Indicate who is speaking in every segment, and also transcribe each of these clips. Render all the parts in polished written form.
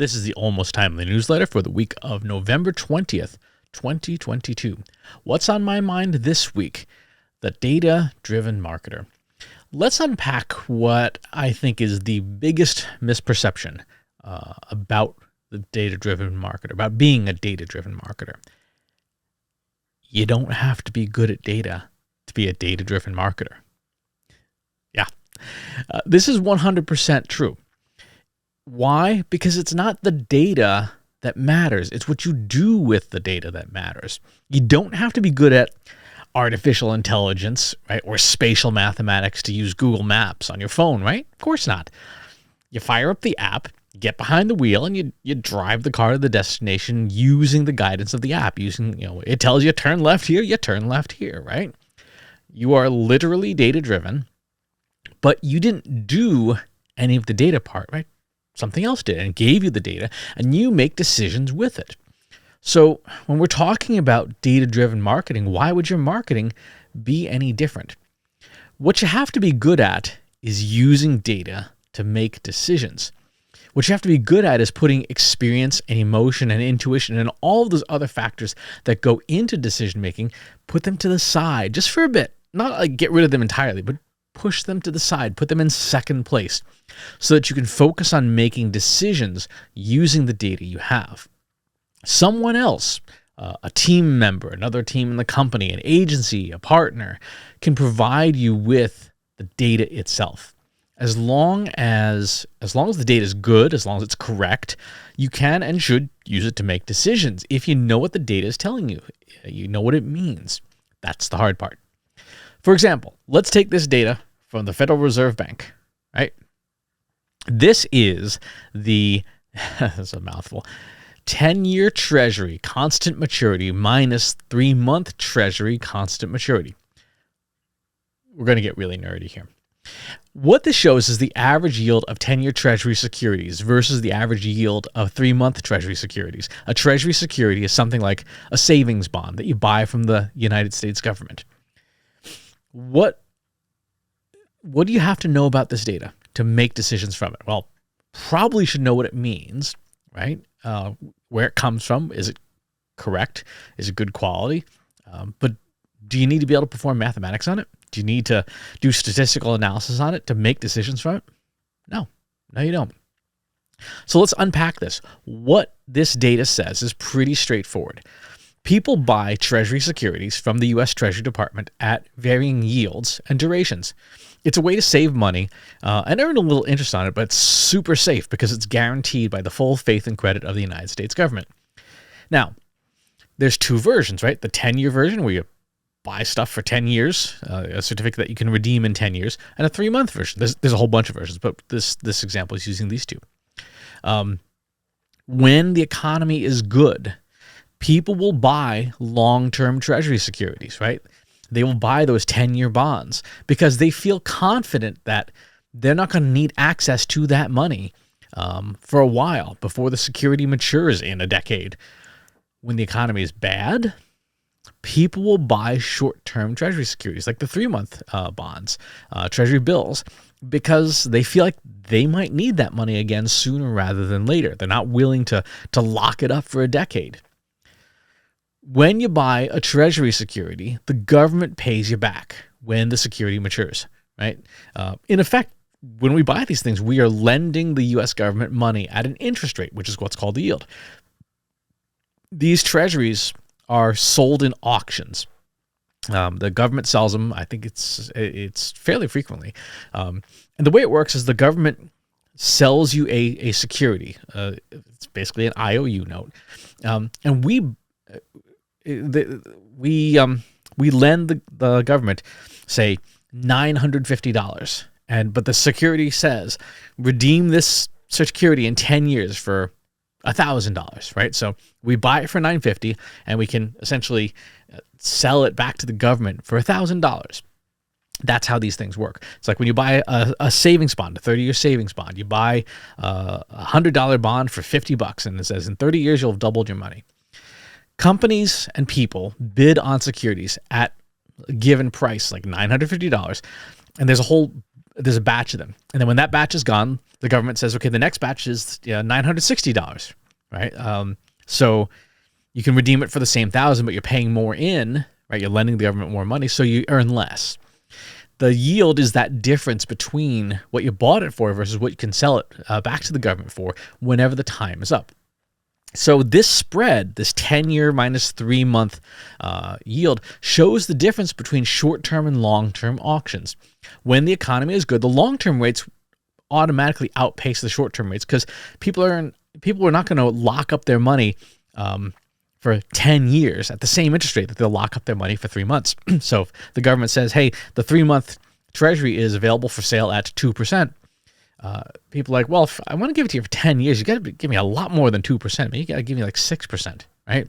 Speaker 1: This is the Almost Timely newsletter for the week of November 20th, 2022. What's on my mind this week? The Data-Driven Marketer. Let's unpack what I think is the biggest misperception about the data-driven marketer, about being a data-driven marketer. You don't have to be good at data to be a data-driven marketer. Yeah, this is 100% true. Why? Because it's not the data that matters. It's what you do with the data that matters. You don't have to be good at artificial intelligence, right, or spatial mathematics to use Google Maps on your phone, right? Of course not. You fire up the app, you get behind the wheel, and you drive the car to the destination using the guidance of the app. It tells you turn left here, you turn left here, right? You are literally data-driven, but you didn't do any of the data part, right? Something else did and gave you the data, and you make decisions with it. So when we're talking about data-driven marketing, why would your marketing be any different? What you have to be good at is using data to make decisions. What you have to be good at is putting experience and emotion and intuition and all of those other factors that go into decision-making, put them to the side just for a bit. Not like get rid of them entirely, but push them to the side, put them in second place so that you can focus on making decisions using the data you have. Someone else, a team member, another team in the company, an agency, a partner, can provide you with the data itself. As long as the data is good, as long as it's correct, you can and should use it to make decisions. If you know what the data is telling you, you know what it means. That's the hard part. For example, let's take this data from the Federal Reserve Bank, right? This is that's a mouthful, 10-year Treasury constant maturity minus 3-month Treasury constant maturity. We're going to get really nerdy here. What this shows is the average yield of 10-year Treasury securities versus the average yield of 3-month Treasury securities. A Treasury security is something like a savings bond that you buy from the United States government. What do you have to know about this data to make decisions from it? Well, probably should know what it means, right? Where it comes from. Is it correct? Is it good quality? But do you need to be able to perform mathematics on it? Do you need to do statistical analysis on it to make decisions from it? No, you don't. So let's unpack this. What this data says is pretty straightforward. People buy Treasury securities from the U.S. Treasury Department at varying yields and durations. It's a way to save money and earn a little interest on it, but it's super safe because it's guaranteed by the full faith and credit of the United States government. Now, there's two versions, right? The 10-year version where you buy stuff for 10 years, a certificate that you can redeem in 10 years, and a 3-month version. There's a whole bunch of versions, but this example is using these two. When the economy is good, people will buy long-term Treasury securities, right? They will buy those 10-year bonds because they feel confident that they're not going to need access to that money for a while before the security matures in a decade. When the economy is bad, people will buy short-term Treasury securities like the 3-month bonds, Treasury bills, because they feel like they might need that money again sooner rather than later. They're not willing to lock it up for a decade. When you buy a Treasury security, the government pays you back when the security matures, right? In effect, when we buy these things, we are lending the U.S. government money at an interest rate, which is what's called the yield. These treasuries are sold in auctions. The government sells them. I think it's fairly frequently. And the way it works is the government sells you a security. It's basically an IOU note. And we lend the government, say, $950, but the security says redeem this security in 10 years for $1,000, right? So we buy it for $950, and we can essentially sell it back to the government for $1,000. That's how these things work. It's like when you buy a savings bond, a 30-year savings bond, you buy a $100 bond for $50, and it says in 30 years you'll have doubled your money. Companies and people bid on securities at a given price, like $950, and there's a whole there's a batch of them. And then when that batch is gone, the government says, okay, the next batch is $960, right? So you can redeem it for the same 1,000, but you're paying more in, right? You're lending the government more money, so you earn less. The yield is that difference between what you bought it for versus what you can sell it back to the government for whenever the time is up. So this spread, this 10-year minus 3-month yield, shows the difference between short-term and long-term auctions. When the economy is good, the long-term rates automatically outpace the short-term rates because people are not going to lock up their money for 10 years at the same interest rate that they'll lock up their money for 3 months. So if the government says, hey, the 3-month Treasury is available for sale at 2%, people are like, well, if I want to give it to you for 10 years, you got to give me a lot more than 2%. I mean, you got to give me like 6%, right?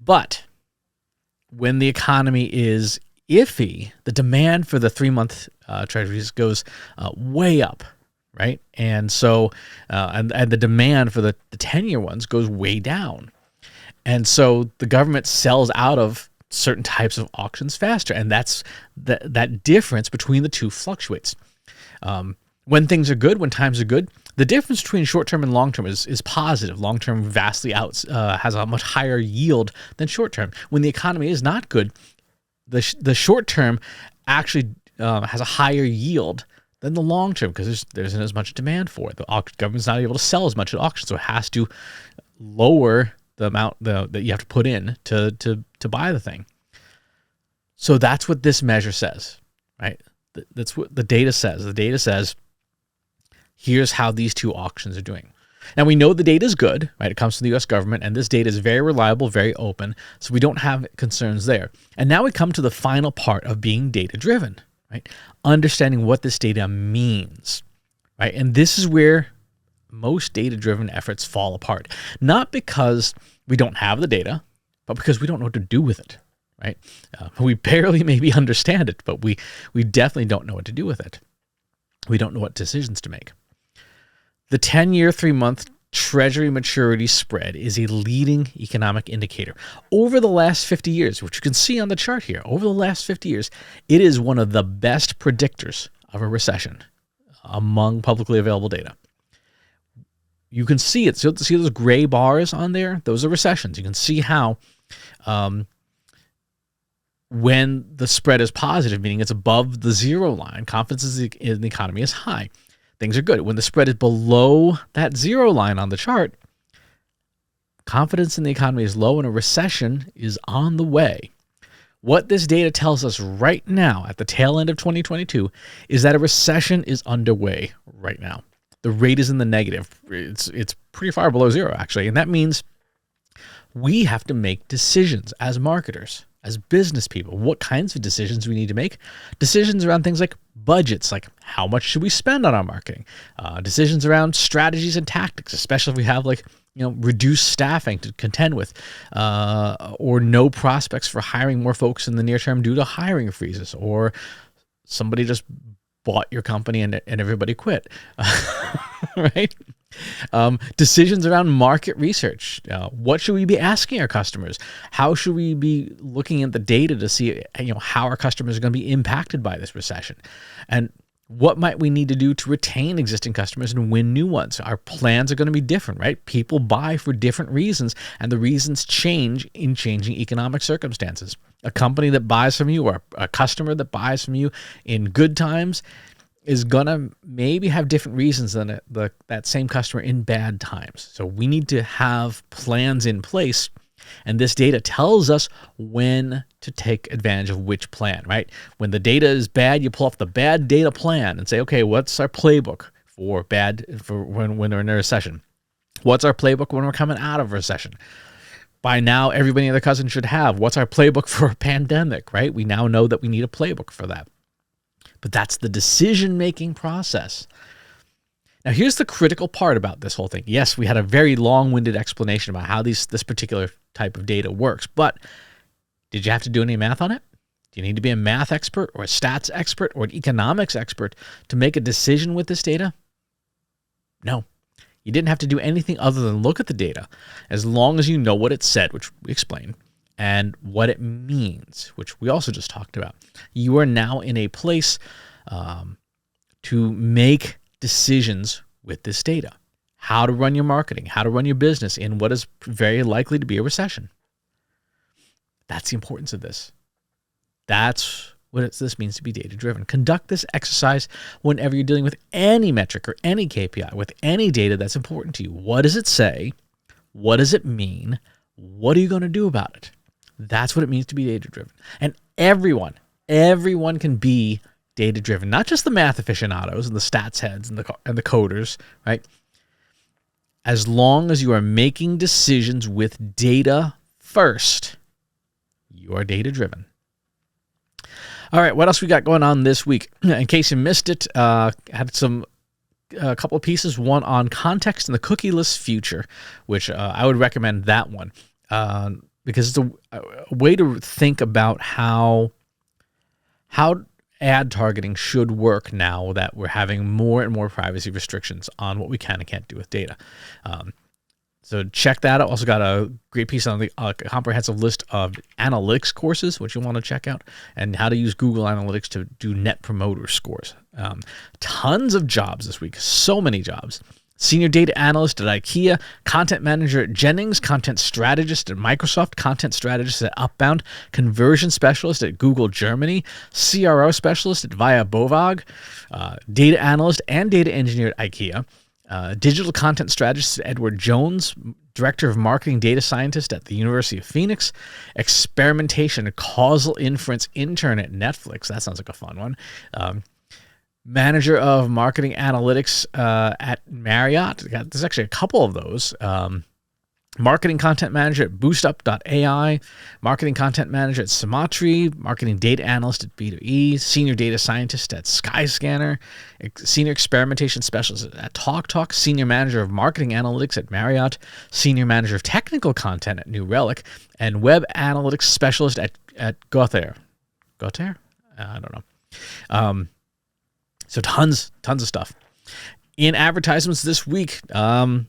Speaker 1: But when the economy is iffy, the demand for the 3-month Treasuries goes way up, right? And so, and the demand for the 10-year ones goes way down. And so the government sells out of certain types of auctions faster. And that's that difference between the two fluctuates. When things are good, when times are good, the difference between short-term and long-term is positive. Long-term vastly has a much higher yield than short-term. When the economy is not good, the short-term actually has a higher yield than the long term because there isn't as much demand for it. The government's not able to sell as much at auction, so it has to lower the amount that you have to put in to buy the thing. So that's what this measure says, right? That's what the data says. The data says, here's how these two auctions are doing. Now, we know the data is good, right? It comes from the U.S. government, and this data is very reliable, very open, so we don't have concerns there. And now we come to the final part of being data-driven, right? Understanding what this data means, right? And this is where most data-driven efforts fall apart. Not because we don't have the data, but because we don't know what to do with it, right? We barely maybe understand it, but we definitely don't know what to do with it. We don't know what decisions to make. The 10-year, 3-month Treasury maturity spread is a leading economic indicator. Over the last 50 years, which you can see on the chart here, over the last 50 years, it is one of the best predictors of a recession among publicly available data. You can see it. So see those gray bars on there? Those are recessions. You can see how when the spread is positive, meaning it's above the zero line, confidence in the economy is high. Things are good. When the spread is below that zero line on the chart, confidence in the economy is low and a recession is on the way. What this data tells us right now at the tail end of 2022 is that a recession is underway right now. The rate is in the negative. It's pretty far below zero, actually. And that means we have to make decisions as marketers, as business people. What kinds of decisions we need to make? Decisions around things like budgets, like how much should we spend on our marketing? Decisions around strategies and tactics, especially if we have reduced staffing to contend with, or no prospects for hiring more folks in the near term due to hiring freezes, or somebody just bought your company and everybody quit, right? Decisions around market research. What should we be asking our customers? How should we be looking at the data to see how our customers are going to be impacted by this recession? And what might we need to do to retain existing customers and win new ones? Our plans are going to be different, right? People buy for different reasons, and the reasons change in changing economic circumstances. A company that buys from you or a customer that buys from you in good times is going to maybe have different reasons than that same customer in bad times. So we need to have plans in place, and this data tells us when to take advantage of which plan, right? When the data is bad, you pull off the bad data plan and say, okay, what's our playbook for when we're in a recession? What's our playbook when we're coming out of a recession? By now, everybody and their cousin should have. What's our playbook for a pandemic, right? We now know that we need a playbook for that. But that's the decision-making process. Now, here's the critical part about this whole thing. Yes, we had a very long-winded explanation about how this particular type of data works, but did you have to do any math on it? Do you need to be a math expert or a stats expert or an economics expert to make a decision with this data? No. You didn't have to do anything other than look at the data as long as you know what it said, which we explained, and what it means, which we also just talked about. You are now in a place to make decisions with this data. How to run your marketing, how to run your business in what is very likely to be a recession. That's the importance of this. That's what this means to be data-driven. Conduct this exercise whenever you're dealing with any metric or any KPI, with any data that's important to you. What does it say? What does it mean? What are you going to do about it? That's what it means to be data-driven. And everyone can be data-driven, not just the math aficionados and the stats heads and the coders, right? As long as you are making decisions with data first, you are data-driven. All right, what else we got going on this week? In case you missed it, had a couple of pieces. One on context in the cookieless future, which I would recommend that one because it's a way to think about how ad targeting should work now that we're having more and more privacy restrictions on what we can and can't do with data. So check that out. Also got a great piece on the comprehensive list of analytics courses, which you want to check out, and how to use Google Analytics to do net promoter scores. Tons of jobs this week. So many jobs. Senior data analyst at IKEA, content manager at Jennings, content strategist at Microsoft, content strategist at Upbound, conversion specialist at Google Germany, CRO specialist at Via Bovag, data analyst and data engineer at IKEA, digital content strategist at Edward Jones, director of marketing data scientist at the University of Phoenix, experimentation and causal inference intern at Netflix. That sounds like a fun one. Manager of marketing analytics at Marriott. There's actually a couple of those. Marketing content manager at BoostUp.ai, marketing content manager at Sumatri, marketing data analyst at B2E, senior data scientist at Skyscanner, senior experimentation specialist at TalkTalk, senior manager of marketing analytics at Marriott, senior manager of technical content at New Relic, and web analytics specialist at Gothair. Gothair? I don't know. So tons of stuff. In advertisements this week, we're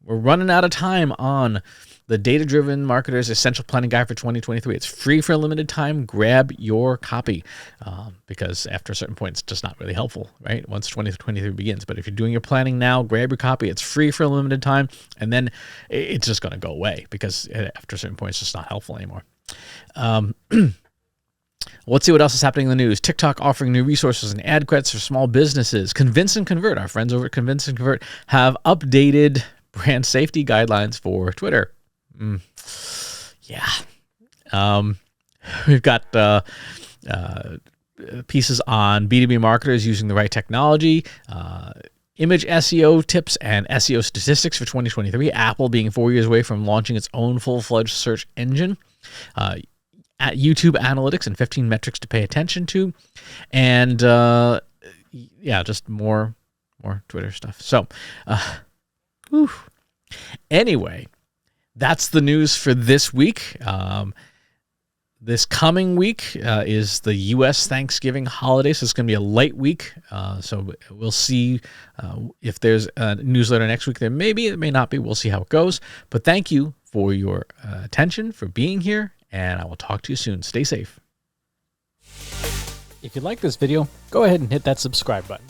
Speaker 1: running out of time on the Data-Driven Marketer's Essential Planning Guide for 2023. It's free for a limited time. Grab your copy because after a certain point, it's just not really helpful, right? Once 2023 begins. But if you're doing your planning now, grab your copy. It's free for a limited time, and then it's just going to go away because after a certain point, it's just not helpful anymore. Let's see what else is happening in the news. TikTok offering new resources and ad credits for small businesses. Convince and Convert, our friends over at Convince and Convert, have updated brand safety guidelines for Twitter. Yeah. We've got pieces on B2B marketers using the right technology, image SEO tips and SEO statistics for 2023, Apple being 4 years away from launching its own full-fledged search engine, at YouTube analytics and 15 metrics to pay attention to, and just more Twitter stuff. So, anyway, that's the news for this week. This coming week is the U.S. Thanksgiving holiday, so it's going to be a light week. So we'll see if there's a newsletter next week. There may be, it may not be. We'll see how it goes. But thank you for your attention, for being here, and I will talk to you soon. Stay safe. If you like this video, go ahead and hit that subscribe button.